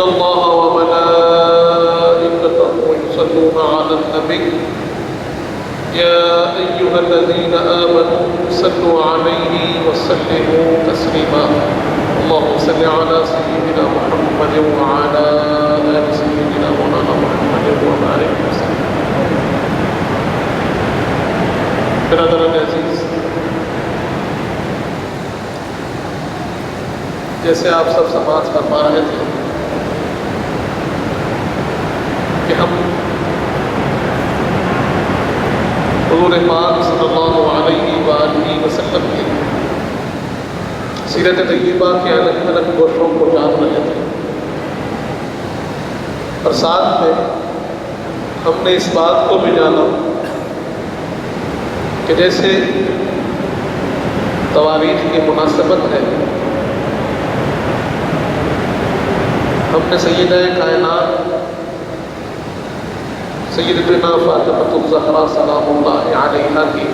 الله وملائكته يصلون على النبي يا أيها الذين آمنوا صلوا عليه وسلموا تسليما اللهم صل على سيدنا محمد وعلى آل سيدنا مولانا محمد وبارك وسلم. برادران عزیز، جیسے آپ سب سماعت فرما رہے تھے کہ ہم حضور پاک صلی اللہ علیہ وآلہ وسلم کی سیرت طیبہ کے الگ الگ گوشوں کو جان رہے تھے، اور ساتھ میں ہم نے اس بات کو بھی جانا کہ جیسے تواریخ کی مناسبت ہے، ہم نے سیدہ کائنات سیدتنا فاطمۃ الزہرا سلام اللہ علیہا کی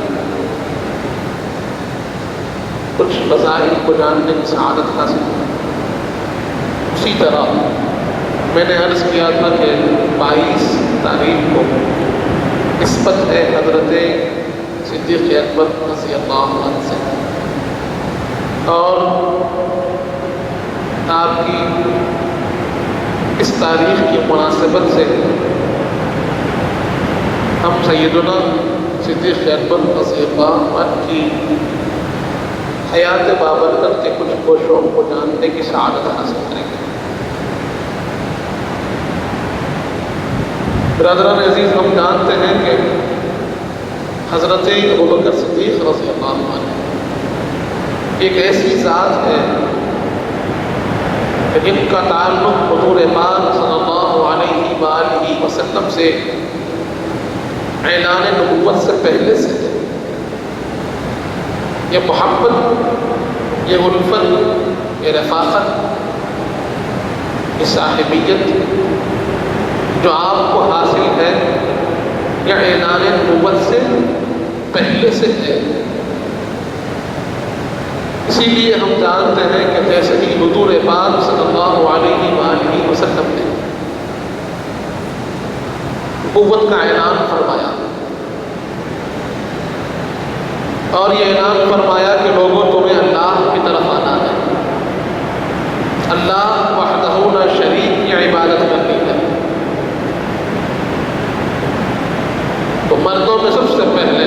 کچھ فضائل کو جاننے کی سعادت حاصل کی، اسی طرح میں نے عرض کیا تھا کہ 22 تاریخ کو نسبت ہے حضرت صدیق اکبر رضی اللہ عنہ سے، اور آپ کی اس تاریخ کی مناسبت سے ہم سیدنا صدیق اکبر رضی اللہ عنہ کی حیات بابرکت کے کچھ گوشوں کو جاننے کی سعادت حاصل کریں گے۔ برادران عزیز، ہم جانتے ہیں کہ حضرت ابوبکر صدیق رضی اللہ عنہ ایک ایسی ذات ہے کہ جن کا تعلق حضور پاک صلی اللہ علیہ وآلہ وسلم سے اعلان نبوت سے پہلے سے ہے۔ یہ محبت، یہ الفت، یہ رفاقت، یہ صاحبیت جو آپ کو حاصل ہے، یہ اعلان نبوت سے پہلے سے ہے۔ اسی لیے ہم جانتے ہیں کہ جیسے ہی حضور پاک صلی اللہ علیہ وآلہ وسلم نے نبوت کا اعلان فرمایا، اور یہ اعلان فرمایا کہ لوگوں تمہیں اللہ کی طرف آنا ہے، اللہ وحدہ لا شریک کی عبادت کرنی ہے، تو مردوں میں سب سے پہلے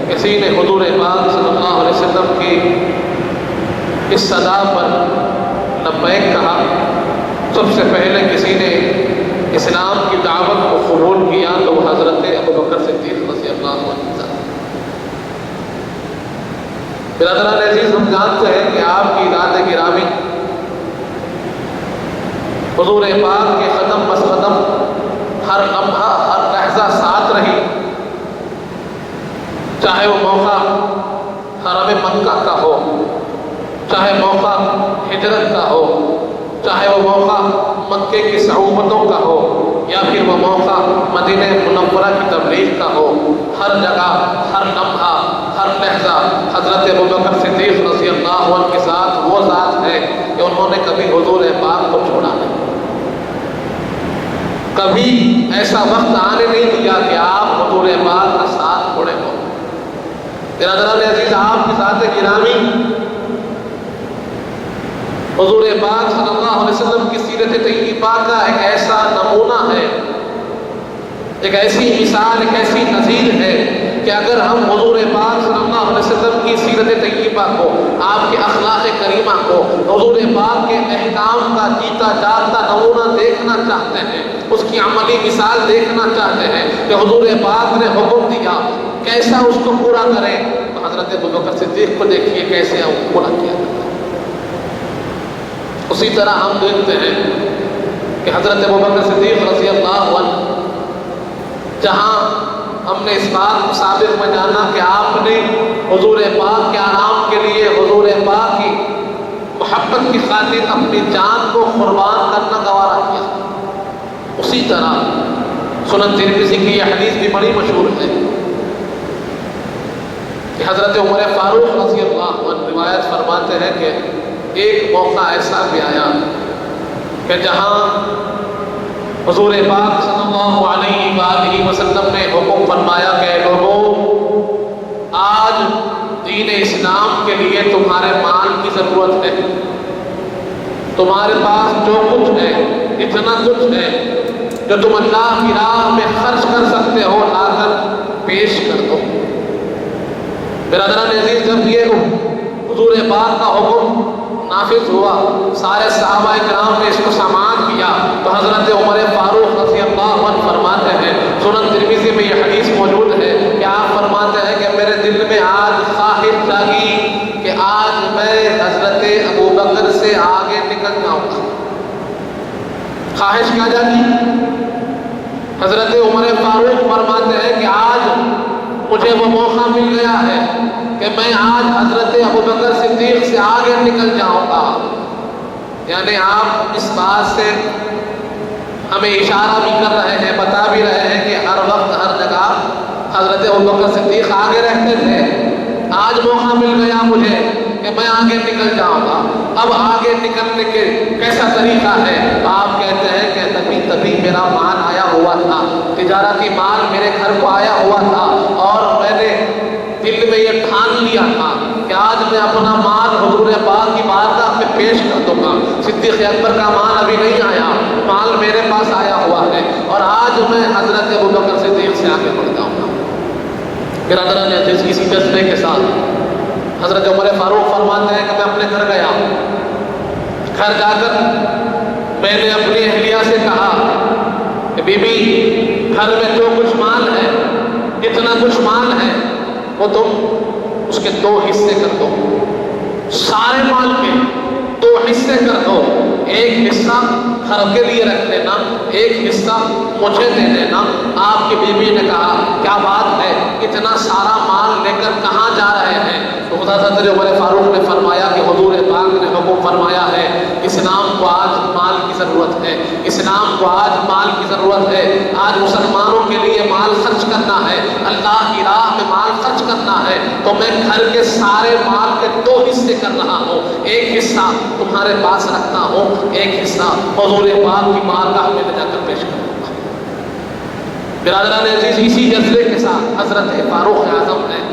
کسی نے حضور پاک صلی اللہ علیہ وسلم کی اس صدا پر لبیک کہا، سب سے پہلے کسی نے اسلام کی دعوت کو قبول کیا تو وہ حضرت ابوبکر صدیق رضی اللہ عنہ تھا۔ برادران عزیز، ہم جانتے ہیں کہ آپ کی ذات گرامی حضور پاک کے قدم بس قدم ہر لمحہ ہر لحظہ ساتھ رہی، چاہے وہ موقع حرم مکہ کا ہو، چاہے موقع ہجرت کا ہو، چاہے وہ موقع مکے کی صعوبتوں کا ہو، یا پھر وہ موقع مدینہ منورہ کی تبلیغ کا ہو، ہر جگہ ہر لمحہ ہر لحظہ حضرت ابوبکر صدیق رضی اللہ عنہ کے ساتھ وہ ذات ہے کہ انہوں نے کبھی حضور پاک کو چھوڑا نہیں، کبھی ایسا وقت آنے نہیں دیا کہ آپ حضور پاک کا ساتھ چھوڑے ہو۔ برادران عزیز، آپ کی ذات گرامی حضور پاک صلی اللہ علیہ وسلم کی سیرت طیبہ کا ایک ایسا نمونہ ہے، ایک ایسی مثال، ایک ایسی نظیر ہے کہ اگر ہم حضور پاک صلی اللہ علیہ وسلم کی سیرت طیبہ کو، آپ کے اخلاق کریمہ کو، حضور پاک کے احکام کا جیتا جاگتا نمونہ دیکھنا چاہتے ہیں، اس کی عملی مثال دیکھنا چاہتے ہیں کہ حضور پاک نے حکم دیا کیسا اس کو پورا کریں، تو حضرت ابوبکر صدیق کو دیکھیے کیسے پورا کیا جاتا ہے۔ اسی طرح ہم دیکھتے ہیں کہ حضرت ابوبکر صدیق رضی اللہ عنہ، جہاں ہم نے اس بات کو سابق میں جانا کہ آپ نے حضور پاک کے آرام کے لیے، حضور پاک کی محبت کی خاطر اپنی جان کو قربان کرنا گوارا کیا، اسی طرح سنن ترمذی کی یہ حدیث بھی بڑی مشہور ہے کہ حضرت عمر فاروق رضی اللہ عنہ روایت فرماتے ہیں کہ ایک موقع ایسا بھی آیا کہ جہاں حضور پاک صلی اللہ علیہ وآلہ وسلم نے حکم فرمایا کہ لوگوں آج دین اسلام کے لیے تمہارے مال کی ضرورت ہے، تمہارے پاس جو کچھ ہے، اتنا کچھ ہے جو تم اللہ کی راہ میں خرچ کر سکتے ہو، لا کر پیش کر دو۔ برادران عزیز، جب یہ حضور پاک کا حکم نافذ ہوا، سارے صحابہ کرام نے اس کو سماعت کیا، تو حضرت عمر فاروق رضی اللہ عنہ فرماتے ہیں، سنن ترمذی میں یہ حدیث موجود ہے کہ آپ فرماتے ہیں کہ میرے دل میں آج خواہش جاگی کہ آج میں حضرت ابو بکر سے آگے نکل جاؤں گا۔ خواہش کیا جاگی؟ حضرت عمر فاروق فرماتے ہیں کہ آج مجھے وہ موقع مل گیا ہے کہ میں آج حضرت ابو بکر صدیق سے آگے نکل جاؤں گا۔ یعنی آپ اس بات سے ہمیں اشارہ بھی کر رہے ہیں، بتا بھی رہے ہیں کہ ہر وقت ہر جگہ حضرت ابو بکر صدیق آگے رہتے تھے، آج موقع مل گیا مجھے کہ میں آگے نکل جاؤں گا۔ اب آگے نکلنے کے کیسا طریقہ ہے؟ آپ کہتے ہیں کہ تبھی میرا مال آیا ہوا تھا، تجارتی مال میرے گھر کو آیا ہوا تھا، اور میں نے دل میں یہ ٹھان لیا تھا کہ آج میں اپنا مال حضور پاک کی بارگاہ میں پیش کر دوں گا۔ صدیق اکبر کا مال ابھی نہیں آیا، مال میرے پاس آیا ہوا ہے، اور آج میں حضرت ابو بکر صدیق سے آگے بڑھ جاؤں گا۔ برادران عزیز، اسی جذبے کے ساتھ حضرت عمر فاروق فرماتے ہیں کہ میں اپنے گھر گیا، گھر جا کر میں نے اپنی اہلیہ سے کہا کہ بی بی، گھر میں جو کچھ مال ہے، جتنا کچھ مال ہے، وہ تم اس کے 2 حصے کر دو، سارے مال کے 2 حصے کر دو، ایک حصہ گھر کے لیے رکھ لینا، ایک حصہ مجھے دے دینا۔ آپ کی بیوی نے کہا کیا بات ہے، اتنا سارا مال لے کر کہاں جا رہے ہیں؟ تو حضرت عمر فاروق نے فرمایا کہ حضور پاک نے حکم فرمایا ہے، اسلام کو آج مال کی ضرورت ہے، اسلام کو آج مال کی ضرورت ہے، آج مسلمانوں کے لیے مال خرچ کرنا ہے، اللہ کی راہ میں مال خرچ کرنا ہے، تو میں گھر کے سارے مال کے 2 حصے کر رہا ہوں، ایک حصہ تمہارے پاس رکھتا ہوں، ایک حصہ حضور پاک کی بارگاہ میں لے جا کر پیش کروں گا۔ برادران عزیز، اسی جذبے کے ساتھ حضرت فاروق اعظم نے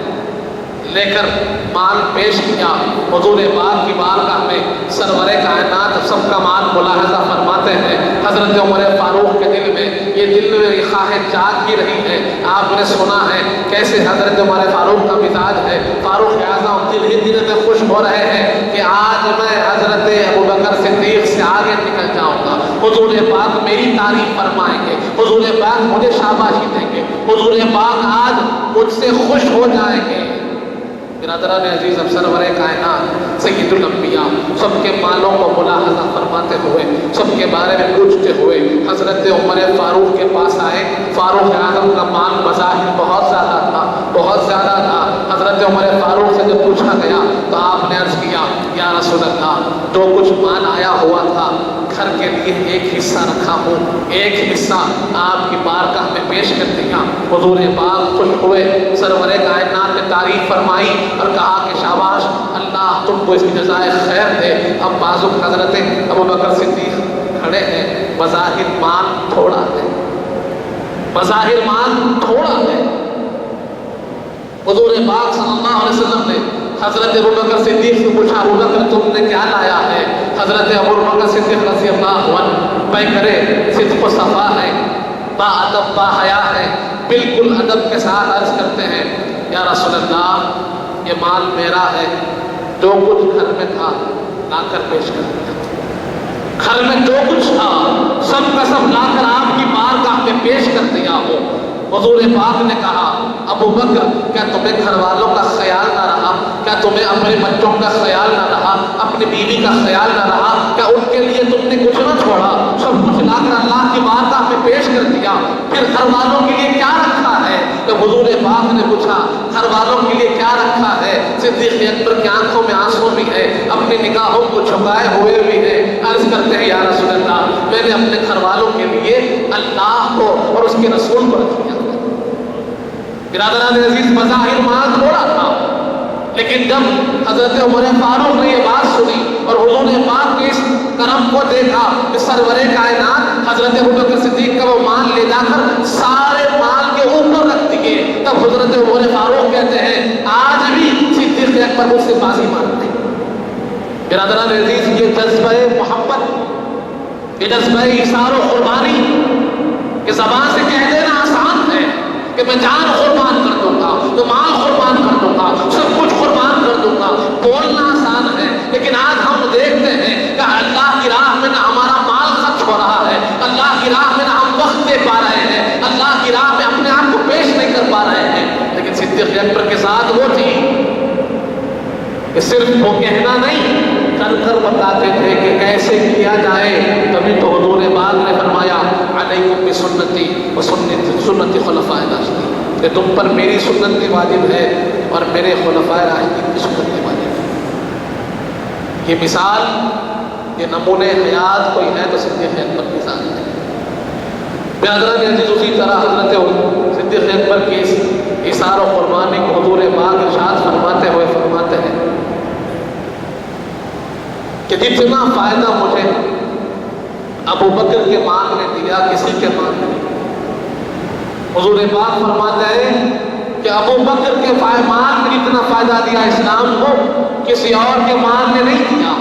لے کر مال پیش کیا حضور پاک کی بارگاہ میں۔ سرور کائنات سب کا مال ملاحظہ فرماتے ہیں، حضرت عمر فاروق کے دل میں یہ خواہش جاگ ہی رہی ہے۔ آپ نے سنا ہے کیسے حضرت عمر فاروق کا مزاج ہے، فاروق اعظم دل ہی دل میں خوش ہو رہے ہیں کہ آج میں حضرت ابو بکر صدیق سے آگے نکل جاؤں گا، حضور پاک میری تعریف فرمائیں گے، حضور پاک مجھے شاباشی دیں گے، حضور پاک آج مجھ سے خوش ہو جائیں گے۔ برادران عزیز، اب سرور کائنات سید الانبیاء سب کے مالوں کو ملاحظہ فرماتے ہوئے، سب کے بارے میں پوچھتے ہوئے حضرت عمر فاروق کے پاس آئے۔ فاروق اعظم کا مال بظاہر بہت زیادہ تھا، بہت زیادہ تھا۔ حضرت عمر فاروق سے جب پوچھا گیا تو آپ نے عرض کیا، یا رسول اللہ، جو کچھ مال آیا ہوا تھا گھر کے لیے ایک حصہ رکھا ہوں، ایک حصہ آپ کی بارگاہ میں پیش کر دیا۔ حضور پاک خوش ہوئے، سرور کائنات نے تعریف فرمائی اور کہا کہ شاباش، اللہ تم کو اس کی جزائے خیر دے۔ اب بازوق حضرت ابو بکر صدیق کھڑے ہیں، بظاہر مال تھوڑا ہے، بظاہر مال تھوڑا ہے۔ حضور پاک صلی اللہ علیہ وسلم نے حضرت ابو بکر صدیق سے پوچھا، ابو بکر تم نے کیا لایا ہے؟ حضرت ابو بکر صدیق رضی اللہ عنہ پیکرے صدق و صفا ہے، با ادب با حیا ہے، بالکل ادب کے ساتھ عرض کرتے ہیں، یا رسول اللہ، یہ مال میرا ہے، جو کچھ گھر میں تھا لا کر پیش کر دیا، گھر میں جو کچھ تھا سب کا سب لا کر آپ کی بارگاہ میں پیش کر دیا ہو۔ حضور پاک نے کہا، ابو بکر کیا تمہیں گھر والوں کا خیال نہ رہا؟ کیا تمہیں اپنے بچوں کا خیال نہ رہا؟ اپنی بیوی کا خیال نہ رہا؟ کیا ان کے لیے تم نے کچھ نہ چھوڑا؟ سب کچھ لا کر اللہ کی بارگاہ میں پیش کر دیا، پھر گھر والوں کے لیے کیا رکھا ہے؟ تو حضور پاک نے پوچھا، گھر والوں کے لیے کیا رکھا ہے؟ صدیق اکبر کی آنکھوں میں آنسو بھی ہے، اپنی نگاہوں کو جھکائے ہوئے بھی ہے، عرض کرتے ہیں، یا رسول اللہ، میں نے اپنے گھر والوں کے لیے اللہ کو اور اس کے رسول کو رکھ دیا۔ برادران عزیز، بظاہر مال تھوڑا تھا، لیکن جب حضرت عمر فاروق نے یہ بات سنی اور حضور پاک کے اس کرم کو دیکھا کہ سرور کائنات حضرت ابوبکر صدیق کا وہ مال لے جا کر سارے مال کے اوپر رکھ دیے، تب حضرت عمر فاروق کہتے ہیں آج بھی صدیق اکبر مجھ سے بازی مارتے ہیں۔ برادران عزیز، یہ جذبہ محبت، یہ جذبہ ایثار و قربانی کہ زبان سے کہہ دینا آسان ہے کہ میں جان قربان کر دوں گا، تو مال قربان کر دوں گا، سب کچھ قربان کر دوں گا، بولنا آسان ہے، لیکن آج ہم دیکھتے ہیں کہ اللہ کی راہ میں نہ ہمارا مال خرچ ہو رہا ہے، اللہ کی راہ میں نہ ہم وقت دے پا رہے ہیں، اللہ کی راہ میں اپنے آپ کو پیش نہیں کر پا رہے ہیں۔ لیکن صدیق اکبر کے ساتھ وہ تھی کہ صرف وہ کہنا نہیں، کر کر بتاتے تھے کہ کیسے کیا جائے۔ تبھی تو حضور پاک نے فرمایا علیکم بسنتی و سنت خلفاء راشدین، کہ تم پر میری سنت بھی واجب ہے اور میرے خلفاء راشدین کی سنت بھی واجب ہے۔ یہ مثال، یہ نمونے حیات کوئی ہے تو صدیق اکبر کی ذات ہے۔ برادران عزیز، اسی طرح حضرت صدیق اکبر کی ایثار و قربانی کو حضور پاک ارشاد فرماتے ہوئے فرماتے ہیں کہ جتنا فائدہ مجھے ابو بکر کے مال نے دیا کسی کے مال نے نہیں۔ حضور پاک فرماتے ہیں کہ ابو بکر کے مال نے جتنا فائدہ دیا اسلام کو کسی اور کے مال نے نہیں دیا۔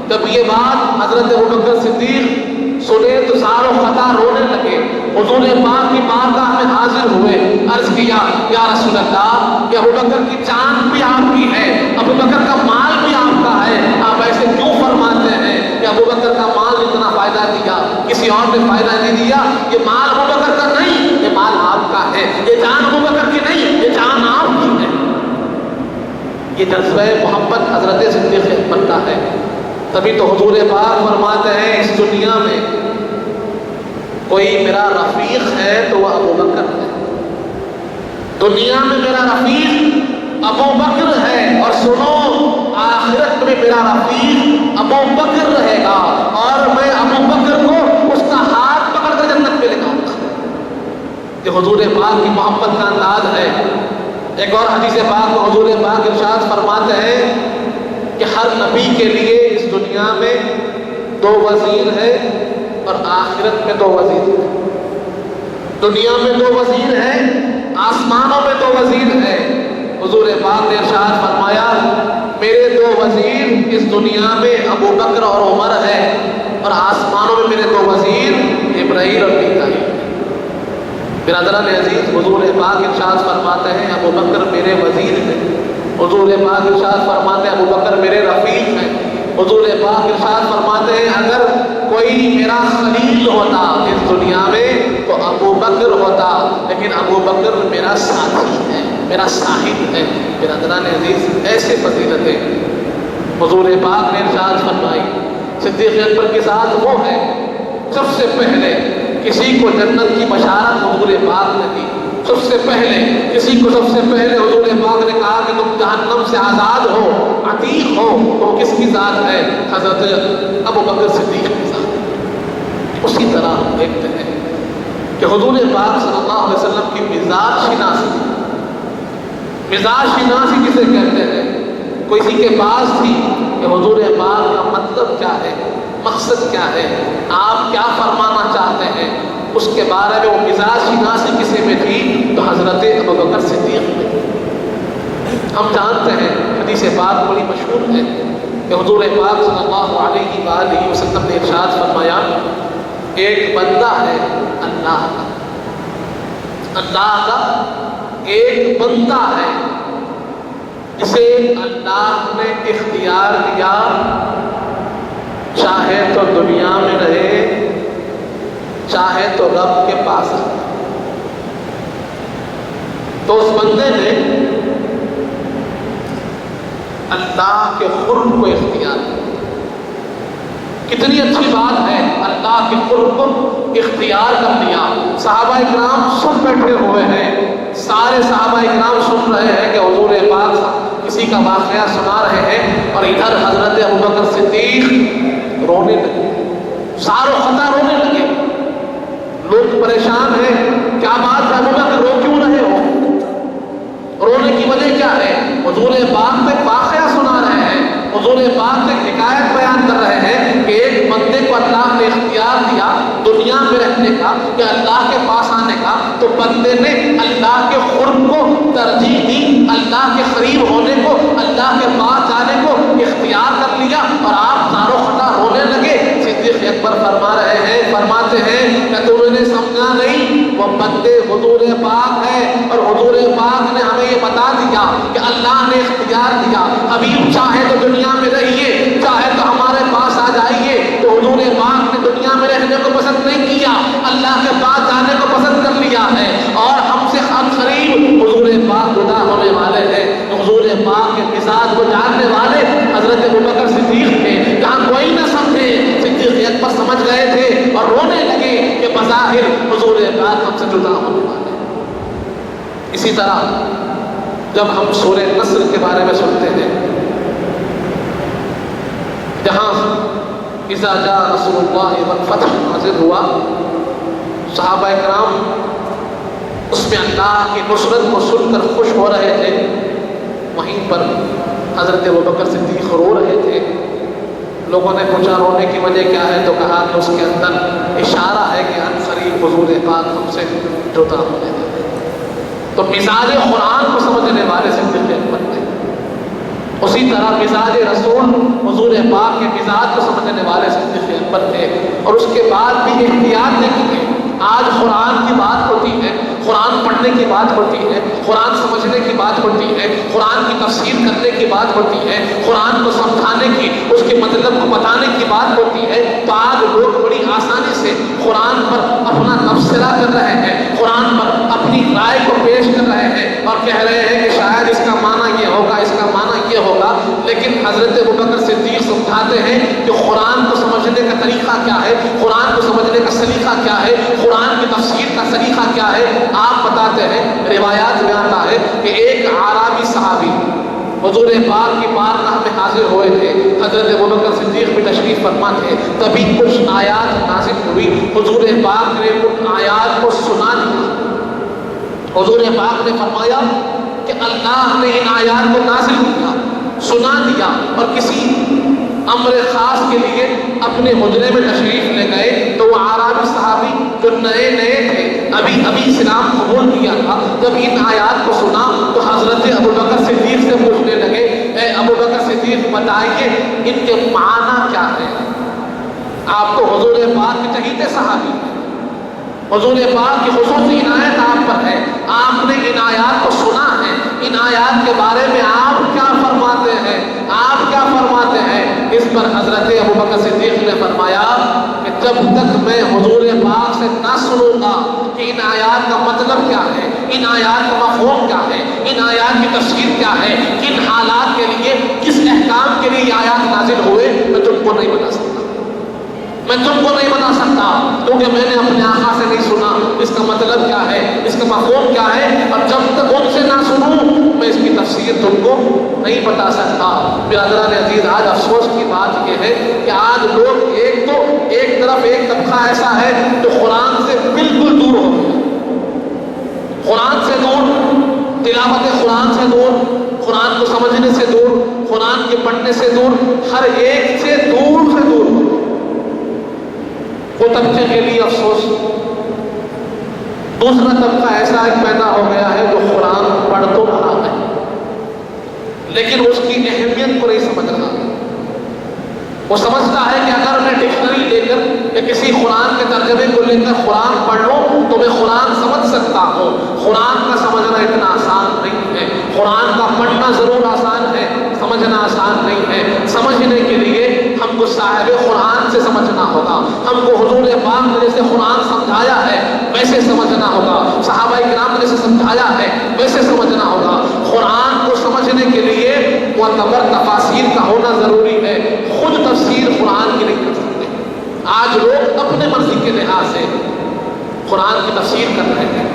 جب یہ بات حضرت ابو بکر صدیق سنے تو ساروں خطا رونے لگے، حضور پاک کی بارگاہ میں حاضر ہوئے، عرض کیا یا رسول اللہ، یہ ابو بکر کی جان بھی آپ کی ہے، ابو بکر کا مال بھی آپ کا ہے، آپ ایسے کیوں فرماتے ہیں کہ ابو بکر کا مال اتنا فائدہ دیا کسی اور نے فائدہ نہیں دیا؟ یہ مال ابو بکر کا نہیں، یہ مال آپ کا ہے، یہ جان ابو بکر کی نہیں، یہ جان آپ کی ہے۔ یہ جذبہ محبت حضرت صدیق اکبر کا ہے۔ تبھی تو حضور پاک فرماتے ہیں اس دنیا میں کوئی میرا رفیق ہے تو وہ ابو بکر ہے، دنیا میں میرا رفیق ابو بکر ہے، اور سنو آخرت میں میرا رفیق ابو بکر رہے گا، اور میں ابو بکر کو اس کا ہاتھ پکڑ کر جنت میں لے جاؤں گا۔ یہ حضور پاک کی محبت کا انداز ہے۔ ایک اور حدیث پاک کو حضور پاک ارشاد فرماتے ہیں کہ ہر نبی کے لیے اس دنیا میں 2 وزیر ہے اور آخرت میں 2 وزیر ہیں۔ دنیا میں 2 وزیر ہیں، آسمانوں میں 2 وزیر ہیں۔ حضور پاک نے ارشاد فرمایا میرے 2 وزیر اس دنیا میں ابو بکر اور عمر ہے، اور آسمانوں میں میرے 2 وزیر ابراہیم اور میکائیل۔ برادران عزیز، حضور پاک ارشاد فرماتے ہیں ابو بکر میرے وزیر ہیں، حضور پاک ارشاد فرماتے ہیں ابو بکر میرے رفیق ہیں، حضور پاک ارشاد فرماتے ہیں اگر کوئی میرا خلیل ہوتا اس دنیا میں تو ابو بکر ہوتا، لیکن ابو بکر میرا ساتھی ہے، میرا صاحب ہے۔ برادران عزیز، ایسے فضیلتیں حضور پاک نے ارشاد فرمائی۔ صدیق اکبر کے ساتھ وہ ہے سب سے پہلے کسی کو جنت کی بشارت حضور پاک نے دی، سب سے پہلے کسی کو سب سے پہلے حضور پاک نے کہا کہ تم جہنم سے آزاد ہو، عتیق ہو، تو کس کی ذات ہے؟ حضرت ابو بکر صدیق کی ذات ہے۔ اسی طرح ہم دیکھتے ہیں کہ حضور پاک صلی اللہ علیہ وسلم کی مزاج شناسی، مزاج شناسی کسے کہتے ہیں؟ کسی کے پاس تھی کہ حضور پاک کا مطلب کیا ہے، مقصد کیا ہے، آپ کیا فرمانا چاہتے ہیں، اس کے بارے میں وہ مزاج شناسی کسی میں تھی تو حضرت ابوبکر صدیق میں۔ ہم جانتے ہیں حدیث پاک بڑی مشہور ہے کہ حضور پاک صلی اللہ علیہ وآلہ وسلم نے ارشاد فرمایا ایک بندہ ہے اللہ کا، اللہ کا ایک بندہ ہے جسے اللہ نے اختیار دیا چاہے تو دنیا میں رہے چاہے تو رب کے پاس رہے۔ تو اس بندے نے اللہ کے قرب کو اختیار کیا۔ کتنی اچھی بات ہے، اللہ کے قرب کو اختیار کر لیا۔ صحابہ اکرام سب بیٹھے ہوئے ہیں، سارے صحابہ اکرام سن رہے ہیں کہ حضور پاک کسی کا واقعہ سنا رہے ہیں، اور ادھر حضرت ابوبکر صدیق رونے لگے، ساروں خطا رونے لگے۔ لوگ پریشان ہیں، کیا بات ہے ابوبکر رو کیوں رہے ہو؟ رونے کی وجہ کیا ہے؟ حضور پاک سے واقعہ سنا رہے ہیں، حضور پاک سے حکایت بیان کر رہے ہیں کہ ایک دیا دنیا میں رہنے کا یا اللہ کے پاس آنے کا، تو بندے نے اللہ کے قرب کو ترجیح دی، اللہ کے قریب ہونے کو، اللہ کے پاس جانے کو اختیار کر لیا، اور آپ زارو خطا رونے لگے۔ صدیق اکبر فرماتے ہیں کہ تم نے سمجھا نہیں، وہ بندے حضور پاک ہے، اور حضور پاک نے ہمیں یہ بتا دیا کہ اللہ نے اختیار دیا، حبیب چاہے تو دنیا میں رہیے، چاہے تو ہمارے پاس آ جائیے۔ تو حضور پاک نے دنیا میں رہنے کو پسند نہیں کیا، اللہ کے پاس جانے کو پسند کر لیا ہے، اور ہم سے ہم قریب حضور پاک جدا ہونے والے ہیں۔ حضور پاک کے مزاج کو جاننے والے حضرت ابوبکر صدیق تھے، جہاں کوئی نہ سمجھے صدیق اکبر سمجھ گئے تھے اور رونے لگے کہ بظاہر حضور پاک ہم سے جدا ہونے والے ہیں۔ اسی طرح جب ہم سورہ نصر کے بارے میں سنتے ہیں، جہاں اذا جاء نصر اللہ والفتح نازل ہوا، صحابہ کرام اس میں اللہ کی نصرت کو سن کر خوش ہو رہے تھے، وہیں پر حضرت ابوبکر صدیق رو رہے تھے۔ لوگوں نے پوچھا رونے کی وجہ کیا ہے، تو کہا کہ اس کے اندر اشارہ ہے کہ ان قریب حضور پاک ہم سے جدا ہونے والے۔ تو مزاج قرآن کو سمجھنے والے صدیق اکبر تھے، اسی طرح مزاج رسول حضور پاک کے مزاج کو سمجھنے والے صدیق اکبر تھے، اور اس کے بعد بھی احتیاط نہیں کی۔ آج قرآن کی بات ہوتی ہے، قرآن پڑھنے کی بات ہوتی ہے، قرآن سمجھنے کی بات ہوتی ہے، قرآن کی تفسیر کرنے کی بات ہوتی ہے، قرآن کو سمجھانے کی، اس کے مطلب کو بتانے کی بات ہوتی ہے، تو آج لوگ بڑی آسانی سے قرآن پر اپنا تبصرہ کر رہے ہیں، قرآن پر اپنی رائے کو پیش کر رہے ہیں، اور کہہ رہے ہیں کہ شاید اس کا معنی یہ ہوگا، اس کا معنی یہ ہوگا۔ لیکن حضرت ابوبکر صدیق سمجھاتے ہیں کہ قرآن کو سمجھنے کا طریقہ کیا ہے، قرآن کو سمجھنے کا سلیقہ کیا ہے، قرآن کی تفسیر کا سلیقہ کیا ہے۔ آپ بتاتے ہیں، روایات میں آتا ہے کہ ایک عربی صحابی حضور پاک کی بارگاہ میں حاضر ہوئے تھے، حضرت ابوبکر صدیق بھی تشریف فرما تھے، تبھی کچھ آیات نازل ہوئی، حضور پاک نے ان آیات کو سنا دیا۔ حضور پاک نے فرمایا کہ اللہ نے ان آیات کو نازل کیا، سنا دیا، اور کسی امر خاص کے لیے اپنے حجرے میں تشریف لے گئے، تو وہ عربی صحابی جو نئے تھے، ابھی اسلام قبول کیا تھا، جب ان آیات کو سنا تو حضرت ابوبکر صدیق سے پوچھنے لگے، اے ابوبکر صدیق بتائیے ان کے معنی کیا ہے؟ آپ تو حضور پاک کے چہیتے صحابی ہیں، حضور پاک کی خصوصی عنایت آپ پر ہے، آپ نے ان آیات کو سنا ہے، ان آیات کے بارے میں آپ کیا فرماتے ہیں، آپ کیا فرماتے ہیں؟ اس پر حضرت ابوبکر صدیق نے فرمایا کہ جب تک میں حضور پاک سے نہ سنوں گا کہ ان آیات کا مطلب کیا ہے، ان آیات کا مفہوم کیا ہے، ان آیات کی تفسیر کیا ہے، کن حالات کے لیے، کس احکام کے لیے یہ آیات نازل ہوئے، میں تم کو نہیں بتا سکتا، میں تم کو نہیں بتا سکتا، کیونکہ میں نے اپنے آقا سے نہیں سنا اس کا مطلب کیا ہے، اس کا مفہوم کیا ہے، اور جب تک ان سے نہ سنوں میں اس کی تفسیر تم کو نہیں بتا سکتا۔ برادران عزیز، آج افسوس کی بات یہ ہے کہ آج لوگ ایک طرف ایک طبقہ ایسا ہے جو قرآن سے بالکل دور ہو گیا، قرآن سے دور، تلاوت قرآن سے دور، قرآن کو سمجھنے سے دور، قرآن کے پڑھنے سے دور، ہر ایک سے دور سے دور ہو۔ وہ طبقے کے لیے افسوس۔ دوسرا طبقہ ایسا ایک پیدا ہو گیا ہے جو قرآن پڑھ تو رہا ہے لیکن اس کی اہمیت کو نہیں سمجھ رہا۔ وہ سمجھتا ہے کہ اگر میں ڈکشنری لے کر یا کسی قرآن کے ترجمے کو لے کر قرآن پڑھ لوں تو میں قرآن سمجھ سکتا ہوں۔ قرآن کا سمجھنا اتنا آسان نہیں ہے، قرآن کا پڑھنا ضرور آسان ہے، سمجھنا آسان نہیں ہے۔ سمجھنے کے لیے ہم کو صاحب قرآن سے سمجھنا ہوگا، ہم کو حضور پاک نے جیسے قرآن سمجھایا ہے ویسے سمجھنا ہوگا، صحابہ کرام نے جیسے سمجھایا ہے ویسے سمجھنا ہوگا۔ قرآن کو سمجھنے کے لیے معتبر تفاسیر کا ہونا ضروری ہے، خود تفسیر قرآن کی نہیں کر سکتے۔ آج لوگ اپنے مرضی کے لحاظ سے قرآن کی تفسیر کر رہے ہیں،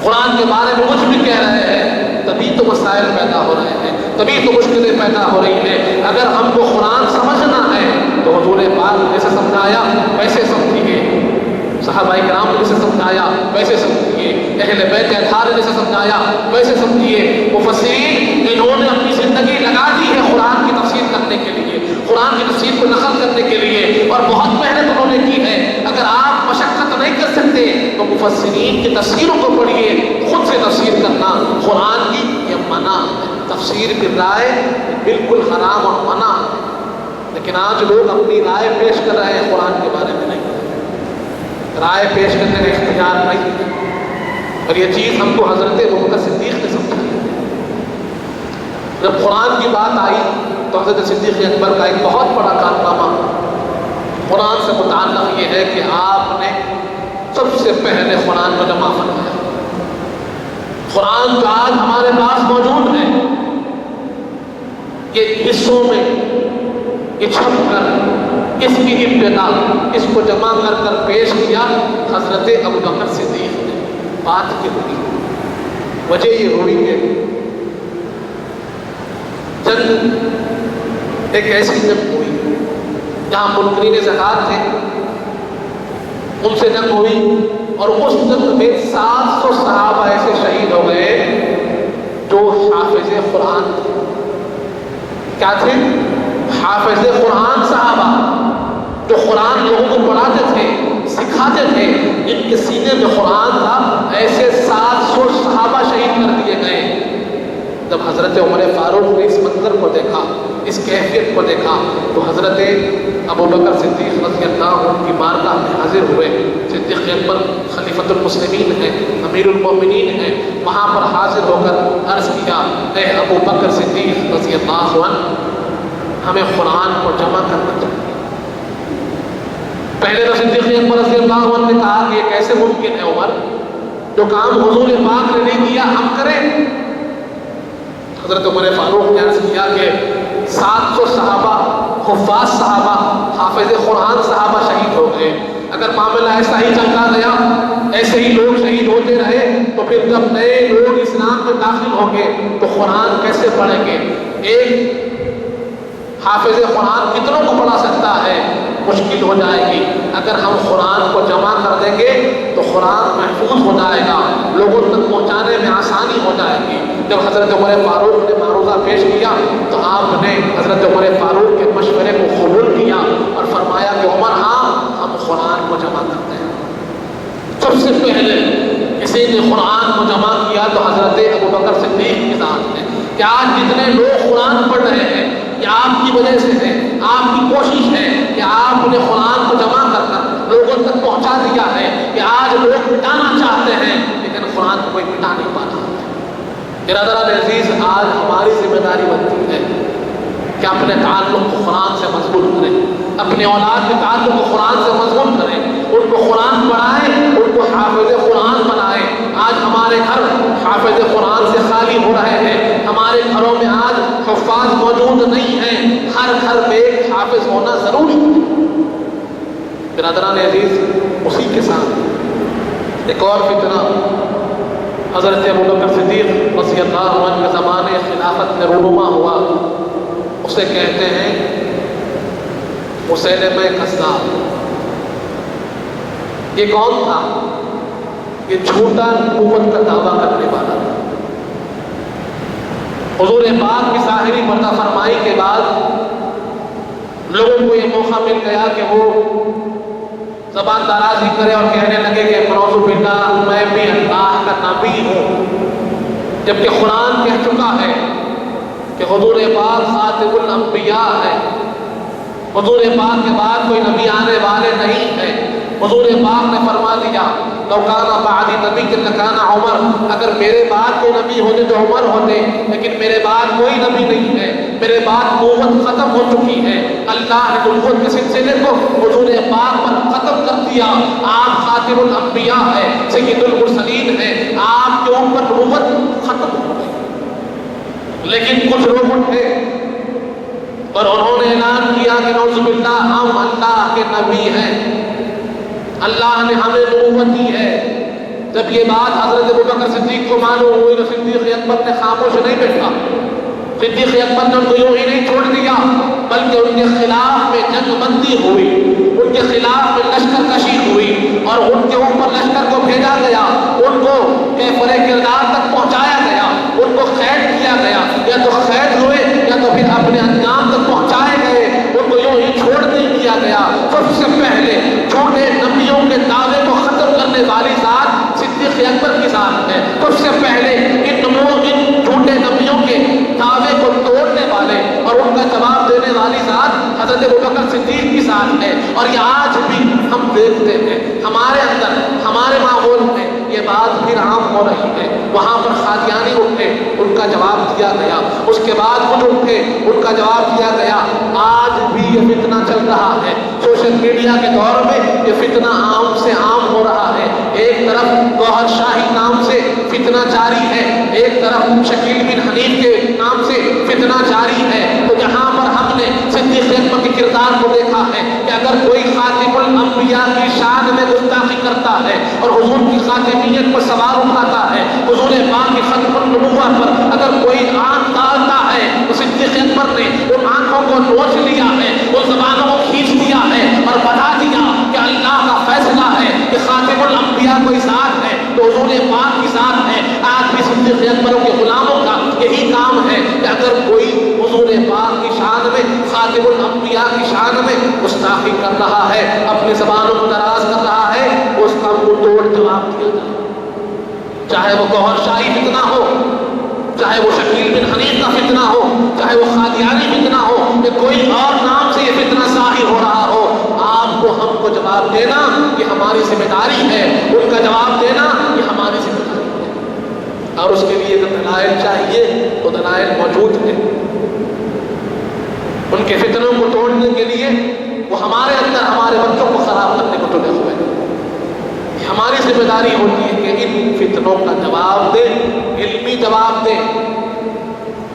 قرآن کے بارے میں کچھ بھی کہہ رہے ہیں، تبھی تو مسائل پیدا ہو رہے ہیں، تبھی تو مشکلیں پیدا ہو رہی ہیں۔ اگر ہم کو قرآن سمجھنا ہے تو حضور پاک نے جیسے سمجھایا ویسے سمجھیے، صحابہ کرام نے جیسے سمجھایا ویسے سمجھیے، اہل بیت اطہار نے جیسے سمجھایا ویسے سمجھیے۔ مفسرین انہوں نے اپنی زندگی لگا دی ہے قرآن کی تفسیر کرنے کے لیے، قرآن کی تفسیر کو نقل کرنے کے لیے، اور بہت محنت انہوں نے کی ہے۔ اور مفسرین کی تفسیروں کو پڑھیے، خود سے تفسیر کرنا قرآن کی یہ منع ہے۔ تفسیر کی رائے بالکل حرام اور منع ہے، لیکن آج لوگ اپنی رائے پیش کر رہے ہیں، قرآن کے بارے میں نہیں، رائے پیش کرنے کا اختیار نہیں ہے۔ اور یہ چیز ہم کو حضرت ابوبکر صدیق نے سمجھائی۔ جب قرآن کی بات آئی تو حضرت صدیق اکبر کا ایک بہت بڑا کارنامہ قرآن سے متعلق یہ ہے کہ آپ نے سب سے پہلے قرآن کو جمع فرمایا۔ قرآن جو آج ہمارے پاس موجود ہے، یہ حصوں میں یہ چھپ کر اس کی ابتدا، اس کو جمع کر کر پیش کیا حضرت ابوبکر صدیق نے۔ بات کی ہوئی، وجہ یہ ہوئی کہ جنگ ایک ایسی جنگ ہوئی جہاں منکرین زکوٰۃ تھے، ان سے جنگ ہوئی، اور اس جنگ میں 700 صحابہ ایسے شہید ہو گئے جو حافظ قرآن تھے۔ کیا تھے؟ حافظ قرآن صحابہ، جو قرآن لوگوں کو پڑھاتے تھے، سکھاتے تھے، جن کے سینے میں قرآن تھا، ایسے 700 صحابہ شہید کر دیے گئے۔ جب حضرت عمر فاروق نے اس منظر کو دیکھا، اس کیفیت کو دیکھا، تو حضرت ابوبکر صدیق رضی اللہ عنہ کی بارگاہ میں حاضر ہوئے۔ صدیق اکبر خلیفۃ المسلمین ہیں، امیر المومنین ہیں، وہاں پر حاضر ہو کر عرض کیا، اے ابوبکر صدیق رضی اللہ عنہ، ہمیں قرآن کو جمع کرنا چاہیے۔ پہلے تو صدیق اکبر رضی اللہ عنہ نے کہا کہ یہ کیسے ممکن ہے عمر، جو کام حضور پاک نے نہیں کیا ہم کریں؟ حضرت عمر فاروق نے عرض کیا کہ 700 صحابہ، حفاظ صحابہ، حافظ قرآن صحابہ شہید ہو گئے، اگر معاملہ ایسا ہی چلتا گیا، ایسے ہی لوگ شہید ہوتے رہے، تو پھر جب نئے لوگ اسلام میں داخل ہوں گے تو قرآن کیسے پڑھیں گے؟ ایک حافظ قرآن کتنوں کو پڑھا سکتا ہے؟ مشکل ہو جائے گی۔ اگر ہم قرآن کو جمع کر دیں گے تو قرآن محفوظ ہو جائے گا، لوگوں تک پہنچانے میں آسانی ہو جائے گی۔ جب حضرت عمر فاروق نے معروضہ پیش کیا تو آپ نے حضرت عمر فاروق کے مشورے کو قبول کیا اور فرمایا کہ عمر، ہاں ہم قرآن کو جمع کرتے ہیں۔ سب سے پہلے کسی نے قرآن کو جمع کیا تو حضرت ابوبکر صدیق کی ذات نے، کہ آج جتنے لوگ قرآن پڑھ رہے ہیں یہ آپ کی وجہ سے ہے، آپ کی کوشش ہے کہ آپ نے قرآن کو جمع کر کر لوگوں تک پہنچا دیا ہے، کہ آج لوگ مٹانا چاہتے ہیں لیکن قرآن کو کوئی مٹا نہیں پاتا۔ برادران عزیز، آج ہماری ذمہ داری بنتی ہے کہ اپنے تعلق کو قرآن سے مضبوط کریں، اپنے اولاد کے تعلق کو قرآن سے مضبوط کریں، ان کو قرآن پڑھائیں، ان کو حافظ قرآن بنائیں۔ آج ہمارے گھر حافظ قرآن سے خالی ہو رہے ہیں، ہمارے گھروں میں آج حفاظ موجود نہیں ہیں، ہر گھر میں ایک حافظ ہونا ضروری ہے۔ برادران عزیز، اسی کے ساتھ ایک اور فتنہ حضرت ابوبکر صدیق رضی اللہ عنہ کے زمانے خلافت میں رونما ہوا، اسے کہتے ہیں مسیلمہ کذاب۔ یہ کون تھا؟ یہ جھوٹا نبوت کا دعویٰ کرنے والا تھا۔ حضور پاک کی ظاہری پردہ فرمائی کے بعد لوگوں کو یہ موقع مل گیا کہ وہ زبان درازی کرے اور کہنے لگے کہ نعوذ باللہ میں بھی اللہ کا نبی ہوں، جبکہ قرآن کہہ چکا ہے کہ حضور پاک خاتم الانبیاء ہے، حضور پاک کے بعد کوئی نبی آنے والے نہیں ہے۔ حضور پاک نے فرما دیا لو کان بعدی نبی لکان عمر، اگر میرے بعد کوئی نبی ہوتے تو عمر ہوتے، لیکن میرے بعد کوئی نبی نہیں ہے، میرے بعد نبوت ختم ہو چکی ہے۔ اللہ نے نبوت کے سلسلے کو حضور پاک پر ختم کر دیا، آپ خاتم الانبیاء ہے، سید المرسلین ہے، آپ کے اوپر نبوت ختم ہو گئی۔ لیکن کچھ لوگ اٹھے اور انہوں نے اعلان کیا کہ نعوذ باللہ ہم اللہ کے نبی ہیں، اللہ نے ہمیں نبوت دی ہے۔ جب یہ بات حضرت ابوبکر صدیق کو معلوم ہوئی تو صدیق اکبر نے خاموش نہیں بیٹھا، صدیق اکبر نے ان کو یوں ہی نہیں چھوڑ دیا، بلکہ ان کے خلاف میں جنگ بندی ہوئی، ان کے خلاف میں لشکر کشی ہوئی اور ان کے اوپر لشکر کو بھیجا گیا، ان کو کیفر کردار تک پہنچایا گیا، ان کو قید کیا گیا، یا تو قید ہوئے یا تو پھر اپنے انجام تک پہنچائے گئے، ان کو یوں ہی چھوڑ نہیں دیا گیا۔ سب سے پہلے جھوٹے نبیوں کے دعوے کو ختم کرنے والی ذات ابوبکر صدیق کے ساتھ ہے، اور یہ آج بھی ہم دیکھتے ہیں ہمارے اندر، ہمارے ماحول میں یہ بات پھر عام ہو رہی ہے۔ وہاں پر قادیانی اٹھے، ان کا جواب دیا گیا، اس کے بعد خود اٹھے، ان کا جواب دیا گیا۔ آج بھی یہ فتنہ چل رہا ہے، سوشل میڈیا کے دور میں یہ فتنہ عام سے عام ہو رہا ہے۔ ایک طرف گوہر شاہی نام سے فتنہ جاری ہے، ایک طرف شکیل بن حنیف کے نام سے فتنہ جاری ہے۔ تو یہاں پر ہم نے صدیق اکبر کے کردار کو دیکھا ہے کہ اگر کوئی خاتم الانبیاء کی شان میں گستاخی کرتا ہے اور حضور کی خاتمیت پر سوال اٹھاتا ہے، حضور پاک کی ختم النبوہ پر اگر کوئی آنکھ ڈالتا ہے، تو صدیق اکبر نے ان آنکھوں کو نوچ لیا ہے، ان زبانوں کو کھینچ دیا ہے اور بتا دیا کہ اللہ کا فیصلہ ہے کہ خاتم الانبیاء کوئی ذات ہے تو حضور پاک کی ذات ہے۔ آج بھی صدیق اکبر کے غلاموں کا یہی کام ہے کہ اگر کوئی حضور پاک کی شان میں، خاتم الانبیاء کی شان میں گستاخی کر رہا ہے، اپنی زبانوں کو دراز کر رہا ہے، اس کا منہ توڑ جواب دیا جائے، چاہے وہ گوہر شاہی فتنہ ہو، چاہے وہ شکیل بن حنیف کا فتنہ ہو، چاہے وہ قادیانی فتنہ ہو، کہ کوئی اور نام سے یہ فتنہ ظاہر ہو رہا ہو، آپ کو ہم کو جواب دینا یہ ہماری ذمہ داری ہے، ان کا جواب دینا یہ ہماری ذمہ داری ہے۔ اور اس کے لیے اگر دلائل چاہیے تو دلائل موجود ہیں، ان کے فتنوں کو توڑنے کے لیے وہ ہمارے اندر ہمارے بچوں کو خراب کرنے کو تلے ہوئے ہیں۔ ہماری ذمہ داری ہوتی ہے کہ ان فتنوں کا جواب دیں، علمی جواب دیں،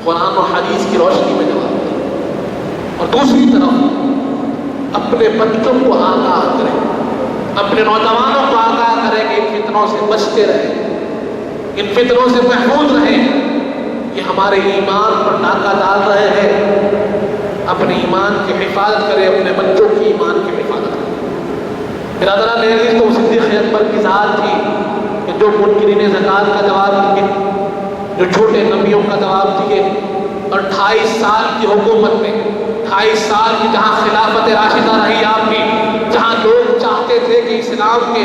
قرآن و حدیث کی روشنی میں جواب دیں، اور دوسری طرف اپنے بچوں کو آگاہ کریں، اپنے نوجوانوں کو آگاہ کریں کہ ان فتنوں سے بچتے رہیں، ان فتنوں سے محفوظ رہیں، یہ ہمارے ایمان پر ڈاکہ ڈال رہے ہیں۔ اپنے ایمان کی حفاظت کریں، اپنے بچوں کی ایمان کی حفاظت کریں۔ برادران عزیز، تو صدیق اکبر کی ذات تھی کہ جو منکرین زکوٰۃ کا جواب دیے، جو چھوٹے نبیوں کا جواب دیے، اور 28 سال کی حکومت میں، 28 سال کی جہاں خلافت راشدہ رہی آپ کی، جہاں لوگ چاہتے تھے کہ اسلام کے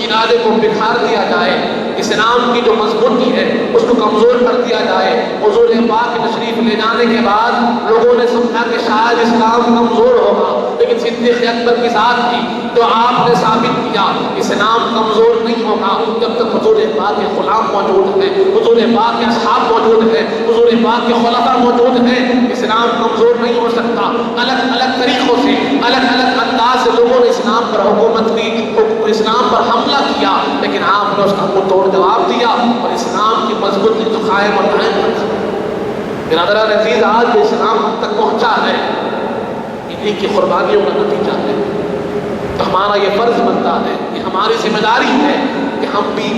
ارادے کو بکھار دیا جائے، اسلام کی جو مضبوطی ہے اس کو کمزور کر دیا جائے، حضور پاک تشریف لے جانے کے بعد لوگوں نے سمجھا کہ شاید اسلام کمزور ہوگا، لیکن صدیق اکبر کی ذات تھی تو آپ نے ثابت کیا اسلام کمزور نہیں ہوگا جب تک حضور پاک کے غلام موجود ہیں، حضور پاک کے اصحاب موجود ہیں، حضور پاک کے خلفاء موجود ہیں، اسلام کمزور نہیں ہو سکتا۔ الگ الگ طریقوں سے، الگ الگ انداز سے لوگوں نے اسلام پر حکومت کی، اسلام پر حملہ کیا، لیکن آپ نے اس کا منہ توڑ جواب دیا اور اسلام کی مضبوطی کو قائم اور قائم رکھا۔ برادران عزیز، آج جو اسلام ہم تک پہنچا ہے انہی کی قربانیوں کا نتیجہ ہے، تو ہمارا یہ فرض بنتا ہے، یہ ہماری ذمہ داری ہے کہ ہم بھی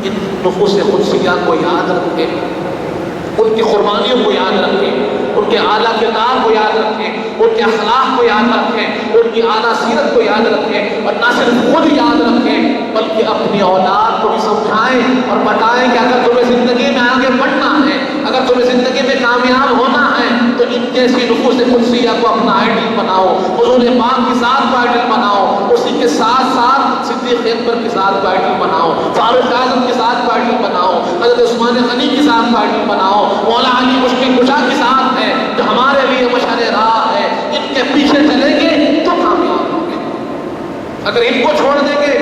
ان نفوس قدسیہ کو یاد رکھیں، ان کی قربانیوں کو یاد رکھیں، ان کے اعلیٰ کردار کو یاد رکھیں، ان کے اخلاق کو یاد رکھیں، ان کی اعلیٰ سیرت کو یاد رکھیں، اور نہ صرف خود یاد رکھیں بلکہ اپنی اولاد کو بھی سمجھائیں اور بتائیں کہ اگر تمہیں زندگی میں آگے بڑھنا ہے، اگر تمہیں زندگی میں کامیاب ہونا ہے تو ان جیسی نفوس قدسیہ کو اپنا آئیڈل بناؤ، حضور پاک کی ذات کو آئیڈل بناؤ، اسی کے ساتھ ساتھ صدیق اکبر کی ذات کو آئیڈل بناؤ، فاروق اعظم کی ذات کو آئیڈل بناؤ، حضرت عثمان غنی کی ذات کو آئیڈل بناؤ، مولا علی مشکل کشا کی ذات ہے جو ہمارے لیے مشعل راہ ہے، ان کے پیچھے چلیں گے تو کامیاب ہوں گے۔ اگر ان کو چھوڑ دیں گے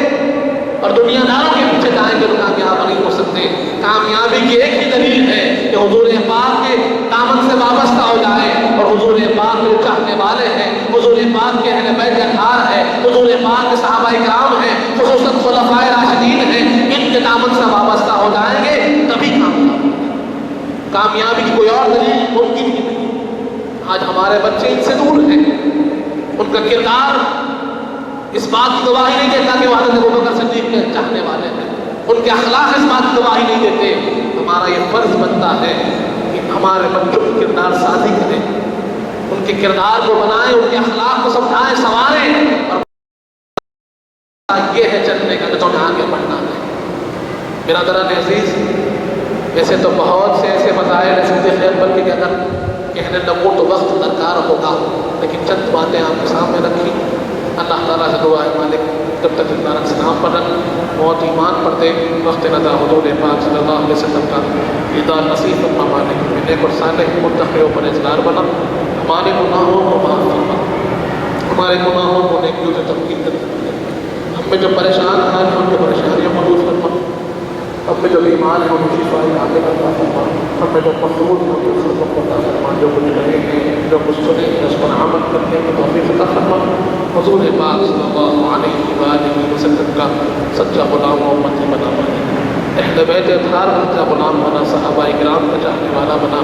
اور دنیا داروں کے پیچھے جائیں گے تو کامیاب نہیں ہو سکتے۔ کامیابی کی ایک ہی دلیل ہے کہ حضور پاک کے دامن سے وابستہ ہو جائے، اور حضور پاک جو چاہنے والے ہیں، حضور پاک کے اہل بیت اطہار ہیں، حضور پاک کے صحابہ کرام ہیں، خصوصاً خلفائے راشدین ہیں، ان کے دامن سے وابستہ ہو جائیں گے تبھی کامیاب ہوں گے۔ کامیابی کی کوئی اور دلیل ممکن ہی نہیں۔ آج ہمارے بچے ان سے دور ہیں، ان کا کردار اس بات کی گواہی نہیں دیتا کہ وہ حضرت ابوبکر صدیق کے چاہنے والے ہیں، ان کے اخلاق اس بات کی گواہی نہیں دیتے۔ ہمارا یہ فرض بنتا ہے کہ ہمارے بچوں کی کردار سازی کریں، ان کے کردار کو بنائیں، ان کے اخلاق کو سمجھائیں، سنواریں، اور یہ ہے چلنے کا جو ہمیں آگے بڑھنا ہے۔ برادران عزیز، ویسے تو بہت سے ایسے مسائل ہیں صدیق اکبر کے کہ اگر کہنے لگوں تو وقت درکار ہوگا، لیکن چند باتیں آپ کے سامنے رکھی۔ اللہ تعالیٰ سے دعا ہے مالک جب تک زندہ رکھ، سلام پر رکھ، موت ایمان پر دے، وقت ندا حضور پاک صلی اللہ علیہ وسلم کا دیدار نصیب فرما مالک، نیک اور صالح متقیوں پر اظہار بنا، ہمارے گناہوں کو معاف فرما۔ ہمارے گناہوں کو نیکیوں سے تبدیل کر دے. ہم میں جو پریشان ہیں ان کی پریشانیوں کو دور فرما. ہم میں جو بیمار ہیں ان کی شفائی عاجل عطا فرما. ہم میں جو مقبول ہیں ان کی خدمت عطا فرما. جو کچھ کہے ہیں جو کچھ سنے ہیں اس پر عمل کرنے کی توفیق عطا فرما. حضور پاک صلی اللہ علیہ وآلہ وسلم کا سچا غلام و امتی بنا بنا. اہل بیت اطہار کا غلام بنا. صحابہ کرام کا چاہنے والا بنا.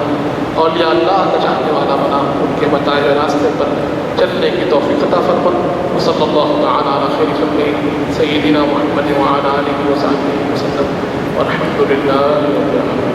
اولیاء اللہ کا چاہنے والا بنا. ان کے بتائے ہوئے راستے پر چلنے کی توفیق عطا فرما. وصلی اللہ تعالی علی خیر خلقہ سیدنا محمد وعلی آلہ وصحبہ وسلم والحمد للہ رب العالمین.